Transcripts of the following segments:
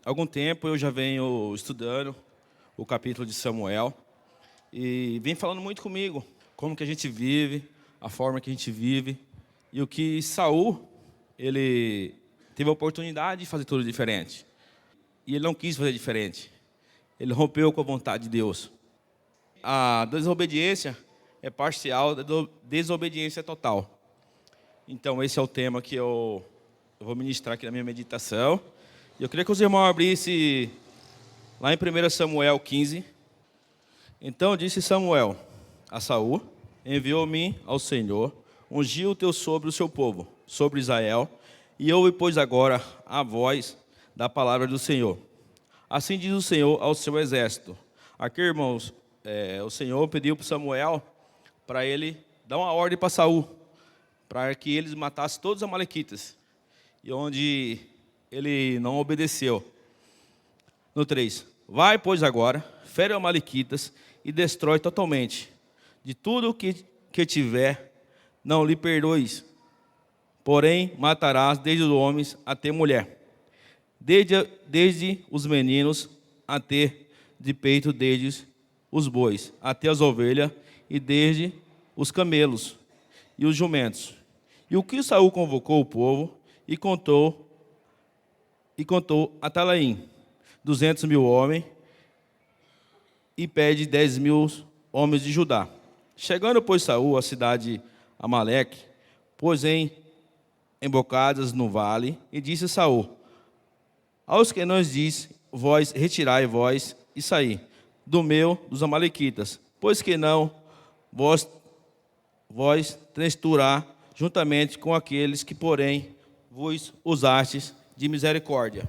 algum tempo eu já venho estudando o capítulo de Samuel e vem falando muito comigo como que a gente vive, a forma que a gente vive e o que Saul, ele teve a oportunidade de fazer tudo diferente e ele não quis fazer diferente. Ele rompeu com a vontade de Deus. A desobediência é parcial, a desobediência é total. Então esse é o tema que eu vou ministrar aqui na minha meditação. Eu queria que os irmãos abrissem lá em 1 Samuel 15. Então disse Samuel a Saul: enviou-me ao Senhor, ungiu o teu sobre o seu povo, sobre Israel, e ouve, pois, agora a voz da palavra do Senhor. Assim diz o Senhor ao seu exército. Aqui, irmãos, o Senhor pediu para Samuel para ele dar uma ordem para Saul, para que eles matassem todos os amalequitas, e onde ele não obedeceu. No 3, vai, pois, agora, fere os amalequitas e destrói totalmente. De tudo que tiver, não lhe perdoes. Porém, matarás desde os homens até mulher, desde os meninos até de peito, desde os bois até as ovelhas, e desde os camelos e os jumentos. E o que Saul convocou o povo e contou a Talaim 200.000 homens, e pede 10.000 homens de Judá. Chegando, pois, Saul à cidade Amaleque, pôs em embocadas no vale, e disse a Saul: aos que não diz, vós retirai vós e saí do meio dos amalequitas, pois que não vós tristurar juntamente com aqueles que, porém, vos usastes de misericórdia.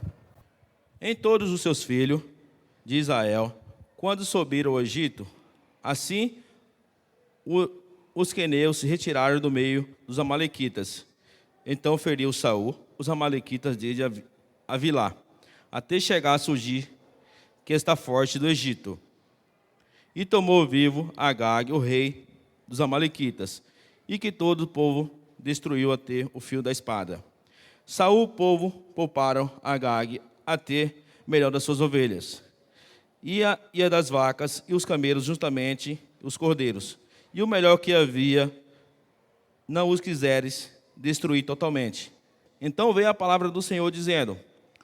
Em todos os seus filhos de Israel, quando subiram ao Egito, assim os queneus se retiraram do meio dos amalequitas. Então feriu Saul os amalequitas desde Avilá, até chegar a surgir, que está forte do Egito. E tomou vivo Agag, o rei dos amalequitas, e que todo o povo destruiu até o fio da espada. Saul, o povo, pouparam Agag até melhor das suas ovelhas, e a das vacas, e os camelos, justamente os cordeiros. E o melhor que havia, não os quiseres destruir totalmente. Então veio a palavra do Senhor, dizendo: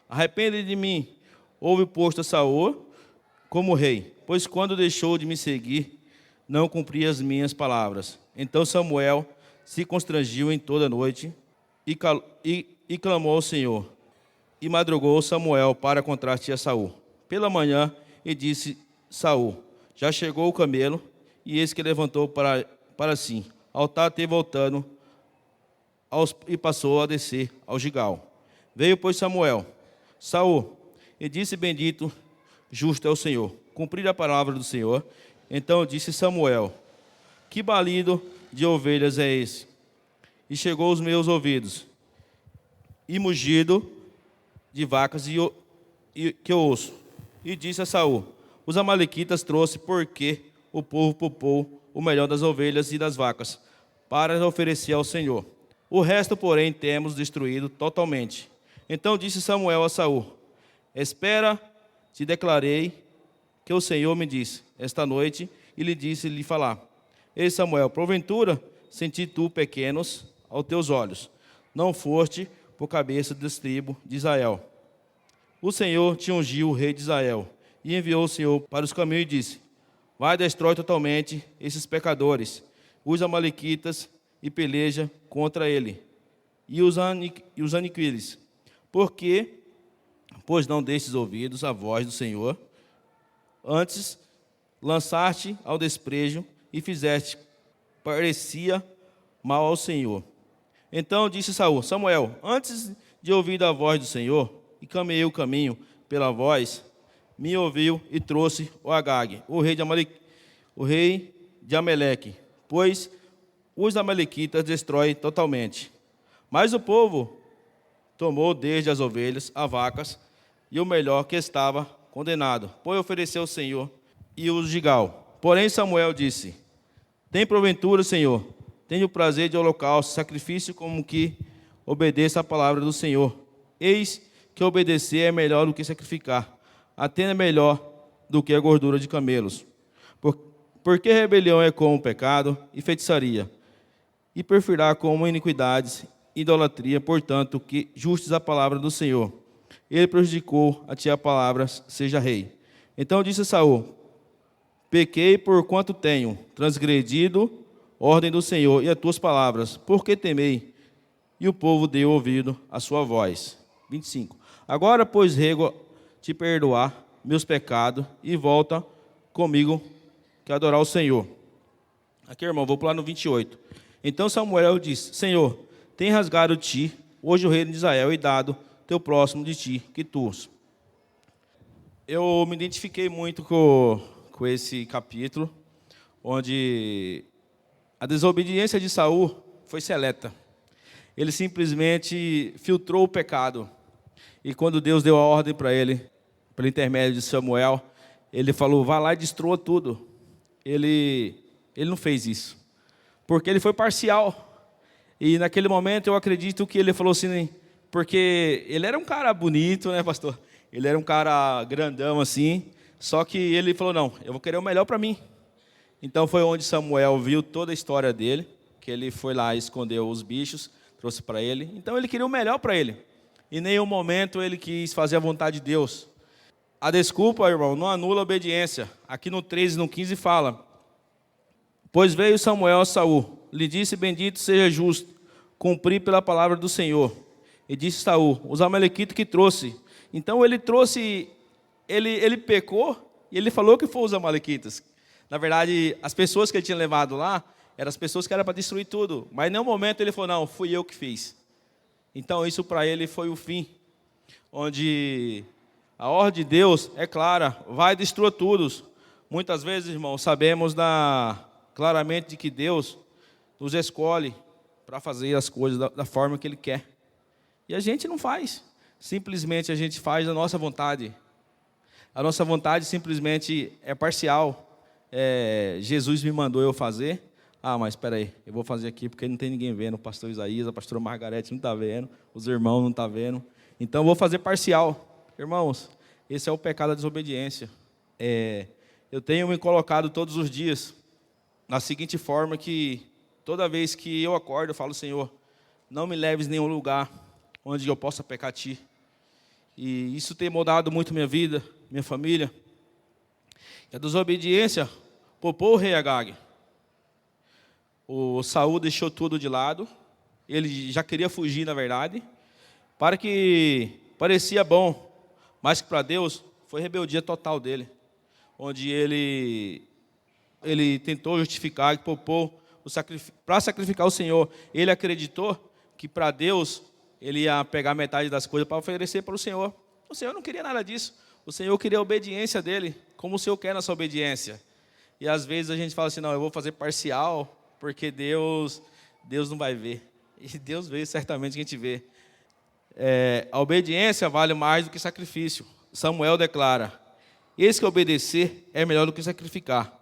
arrepende de mim, ouve posto a Saul como rei, pois quando deixou de me seguir, não cumpri as minhas palavras. Então Samuel se constrangiu em toda a noite e clamou ao Senhor. E madrugou Samuel para contraste a Saul pela manhã, e disse Saul: já chegou o camelo, e eis que levantou para si. Altar te voltando, e passou a descer ao Gigal. Veio, pois, Saul, e disse: bendito, justo é o Senhor, cumprir a palavra do Senhor. Então disse Samuel: que balido de ovelhas é esse? E chegou aos meus ouvidos, e mugido de vacas que eu ouço. E disse a Saul: os amalequitas trouxe, porque o povo poupou o melhor das ovelhas e das vacas, para oferecer ao Senhor. O resto, porém, temos destruído totalmente. Então disse Samuel a Saul: espera, te declarei que o Senhor me disse esta noite, e lhe disse-lhe falar. Ei, Samuel, porventura senti tu pequenos aos teus olhos, não foste por cabeça das tribos de Israel. O Senhor te ungiu o rei de Israel, e enviou o Senhor para os caminhos e disse: vai, destrói totalmente esses pecadores, os amalequitas, e peleja contra ele, e os aniquiles. Porque, pois não destes ouvidos à voz do Senhor, antes lançaste ao desprezo e fizeste parecia mal ao Senhor. Então disse Saul: Samuel, antes de ouvir a voz do Senhor, e caminhei o caminho pela voz, me ouviu e trouxe o Agag, o rei de Amaleque, pois os amalequitas destrói totalmente. Mas o povo tomou desde as ovelhas, as vacas, e o melhor que estava condenado, pois ofereceu ao Senhor e o Gigal. Porém Samuel disse: tem porventura, Senhor, tenho prazer de holocausto, sacrifício, como que obedeça a palavra do Senhor. Eis que obedecer é melhor do que sacrificar, até é melhor do que a gordura de camelos. Porque rebelião é como pecado e feitiçaria, e perfirá como iniquidades, idolatria, portanto, que justes a palavra do Senhor. Ele prejudicou a ti a palavra, seja rei. Então disse Saul: pequei por quanto tenho transgredido ordem do Senhor e as tuas palavras, porque temei. E o povo deu ouvido à sua voz. 25. Agora, pois, rego te perdoar meus pecados e volta comigo que adorar o Senhor. Aqui, irmão, vou pular no 28. Então Samuel disse: Senhor, tem rasgado ti hoje o reino de Israel e dado teu próximo de ti, que tu. Eu me identifiquei muito com esse capítulo, onde a desobediência de Saul foi seleta. Ele simplesmente filtrou o pecado. E quando Deus deu a ordem para ele, pelo intermédio de Samuel, ele falou: vá lá e destrua tudo. Ele não fez isso, porque ele foi parcial. E naquele momento eu acredito que ele falou assim, porque ele era um cara bonito, né, pastor? Ele era um cara grandão assim, só que ele falou: não, eu vou querer o melhor para mim. Então foi onde Samuel viu toda a história dele, que ele foi lá e escondeu os bichos, trouxe para ele. Então ele queria o melhor para ele. Em nenhum momento ele quis fazer a vontade de Deus. A desculpa, irmão, não anula a obediência. Aqui no 13 e no 15 fala: pois veio Samuel a Saul, lhe disse: bendito seja justo, cumpri pela palavra do Senhor. E disse Saul: os amalequitas que trouxe. Então ele trouxe, ele pecou e ele falou que foram os amalequitas. Na verdade, as pessoas que ele tinha levado lá eram as pessoas que eram para destruir tudo. Mas em nenhum momento ele falou: não, fui eu que fiz. Então isso para ele foi o fim, onde a ordem de Deus é clara: vai e destrua tudo. Muitas vezes, irmão, sabemos claramente de que Deus nos escolhe para fazer as coisas da forma que Ele quer. E a gente não faz. Simplesmente a gente faz a nossa vontade. A nossa vontade simplesmente é parcial. Jesus me mandou eu fazer. Ah, mas espera aí, eu vou fazer aqui porque não tem ninguém vendo. O pastor Isaías, a pastora Margarete não está vendo, os irmãos não estão vendo. Então eu vou fazer parcial. Irmãos, esse é o pecado da desobediência. Eu tenho me colocado todos os dias na seguinte forma, que toda vez que eu acordo, eu falo: Senhor, não me leves em nenhum lugar onde eu possa pecar a Ti. E isso tem mudado muito minha vida, minha família. E a desobediência poupou o rei Agag. O Saul deixou tudo de lado. Ele já queria fugir, na verdade, para que parecia bom, mas que para Deus foi rebeldia total dele, onde ele tentou justificar, que poupou para sacrificar o Senhor. Ele acreditou que para Deus ele ia pegar metade das coisas para oferecer para o Senhor. O Senhor não queria nada disso. O Senhor queria a obediência dele, como o Senhor quer nossa obediência. E às vezes a gente fala assim: não, eu vou fazer parcial, porque Deus não vai ver. E Deus vê, certamente que a gente vê. A obediência vale mais do que sacrifício. Samuel declara: eis que obedecer é melhor do que sacrificar.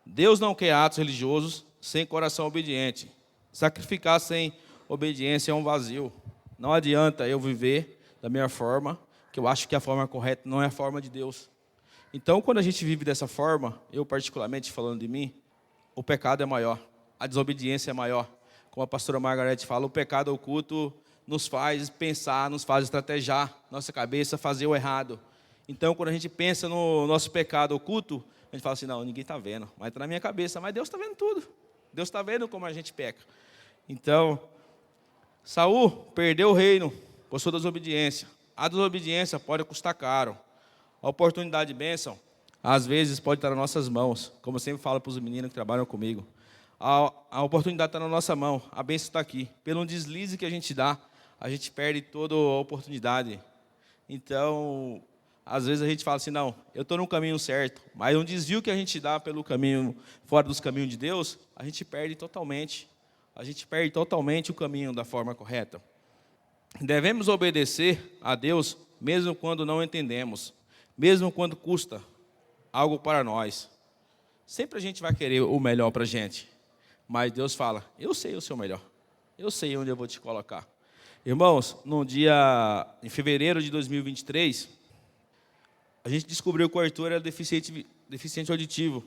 Deus não quer atos religiosos sem coração obediente. Sacrificar sem obediência é um vazio. Não adianta eu viver da minha forma, que eu acho que a forma correta não é a forma de Deus. Então, quando a gente vive dessa forma, eu particularmente falando de mim, o pecado é maior, a desobediência é maior. Como a pastora Margarete fala, o pecado oculto nos faz pensar, nos faz estrategiar, nossa cabeça fazer o errado. Então, quando a gente pensa no nosso pecado oculto, a gente fala assim: não, ninguém está vendo, mas está na minha cabeça. Mas Deus está vendo tudo. Deus está vendo como a gente peca. Então, Saul perdeu o reino por sua desobediência. A desobediência pode custar caro. A oportunidade de bênção, às vezes, pode estar nas nossas mãos. Como eu sempre falo para os meninos que trabalham comigo. A oportunidade está na nossa mão. A bênção está aqui. Pelo deslize que a gente dá, a gente perde toda a oportunidade. Então, às vezes a gente fala assim: não, eu estou no caminho certo. Mas um desvio que a gente dá pelo caminho, fora dos caminhos de Deus, a gente perde totalmente. A gente perde totalmente o caminho da forma correta. Devemos obedecer a Deus mesmo quando não entendemos, mesmo quando custa algo para nós. Sempre a gente vai querer o melhor para a gente, mas Deus fala: eu sei o seu melhor, eu sei onde eu vou te colocar. Irmãos, em fevereiro de 2023, a gente descobriu que o Arthur era deficiente auditivo.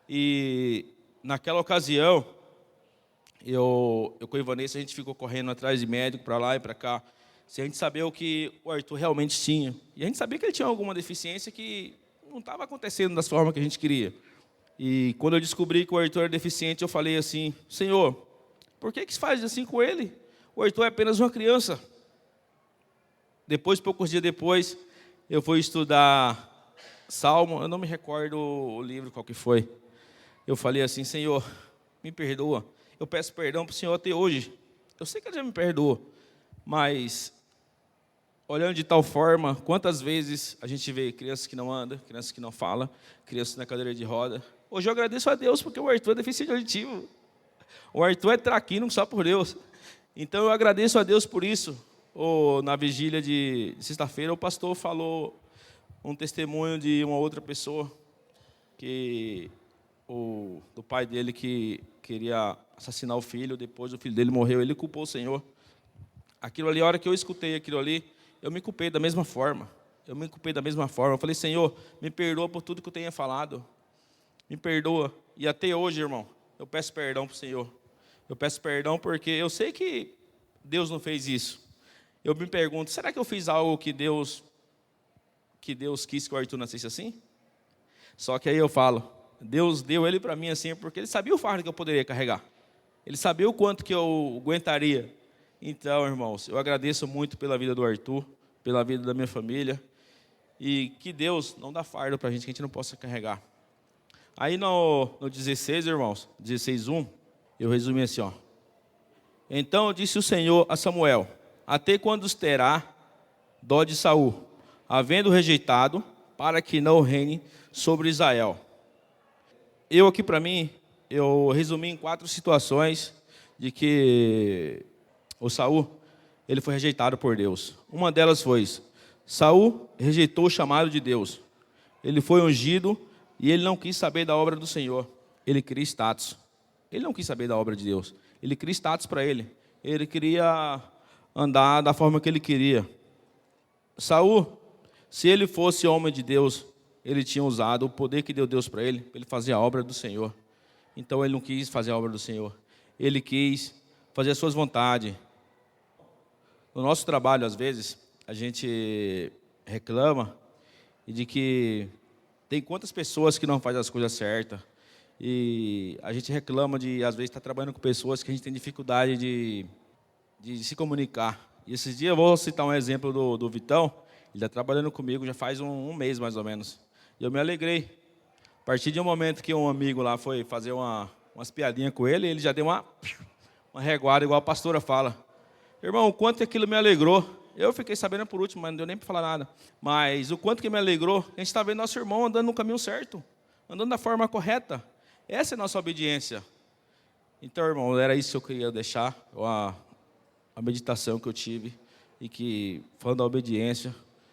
E naquela ocasião, eu com a Ivanessa, a gente ficou correndo atrás de médico para lá e para cá, sem a gente saber o que o Arthur realmente tinha. E a gente sabia que ele tinha alguma deficiência que não estava acontecendo da forma que a gente queria. E quando eu descobri que o Arthur era deficiente, eu falei assim: Senhor, por que se faz assim com ele? O Arthur é apenas uma criança. Poucos dias depois, eu fui estudar Salmo, eu não me recordo o livro qual que foi. Eu falei assim: Senhor, me perdoa. Eu peço perdão para o Senhor até hoje. Eu sei que Ele já me perdoou, mas olhando de tal forma, quantas vezes a gente vê crianças que não andam, crianças que não falam, crianças na cadeira de roda. Hoje eu agradeço a Deus porque o Arthur é deficiente auditivo. O Arthur é traquino só por Deus. Então eu agradeço a Deus por isso. Na vigília de sexta-feira, o pastor falou um testemunho de uma outra pessoa, do pai dele que queria assassinar o filho, depois o filho dele morreu, ele culpou o Senhor. Aquilo ali, a hora que eu escutei aquilo ali, eu me culpei da mesma forma. Eu falei: Senhor, me perdoa por tudo que eu tenha falado. Me perdoa. E até hoje, irmão, eu peço perdão para o Senhor. Eu peço perdão porque eu sei que Deus não fez isso. Eu me pergunto, será que eu fiz algo que Deus quis que o Arthur nascesse assim? Só que aí eu falo, Deus deu ele para mim assim, porque Ele sabia o fardo que eu poderia carregar. Ele sabia o quanto que eu aguentaria. Então, irmãos, eu agradeço muito pela vida do Arthur, pela vida da minha família, e que Deus não dá fardo para a gente que a gente não possa carregar. Aí no 16, irmãos, 16:1, eu resumi assim, ó. Então disse o Senhor a Samuel: até quando terá dó de Saul, havendo rejeitado, para que não reine sobre Israel? Eu aqui, para mim, eu resumi em 4 situações de que o Saul, ele foi rejeitado por Deus. Uma delas foi: Saul rejeitou o chamado de Deus. Ele foi ungido e ele não quis saber da obra do Senhor. Ele queria status. Ele não quis saber da obra de Deus. Ele queria status para ele. Ele queria andar da forma que ele queria. Saul, se ele fosse homem de Deus, ele tinha usado o poder que deu Deus para ele fazer a obra do Senhor. Então ele não quis fazer a obra do Senhor. Ele quis fazer as suas vontades. No nosso trabalho, às vezes, a gente reclama de que tem quantas pessoas que não fazem as coisas certas. E a gente reclama de, às vezes, estar trabalhando com pessoas que a gente tem dificuldade de se comunicar. E esses dias eu vou citar um exemplo do Vitão. Ele está trabalhando comigo já faz um mês, mais ou menos. E eu me alegrei. A partir de um momento que um amigo lá foi fazer umas piadinhas com ele, ele já deu uma reguada, igual a pastora fala. Irmão, o quanto que aquilo me alegrou. Eu fiquei sabendo por último, mas não deu nem para falar nada. Mas o quanto que me alegrou, a gente está vendo nosso irmão andando no caminho certo, andando da forma correta. Essa é a nossa obediência. Então, irmão, era isso que eu queria deixar, a meditação que eu tive, e que, falando da obediência,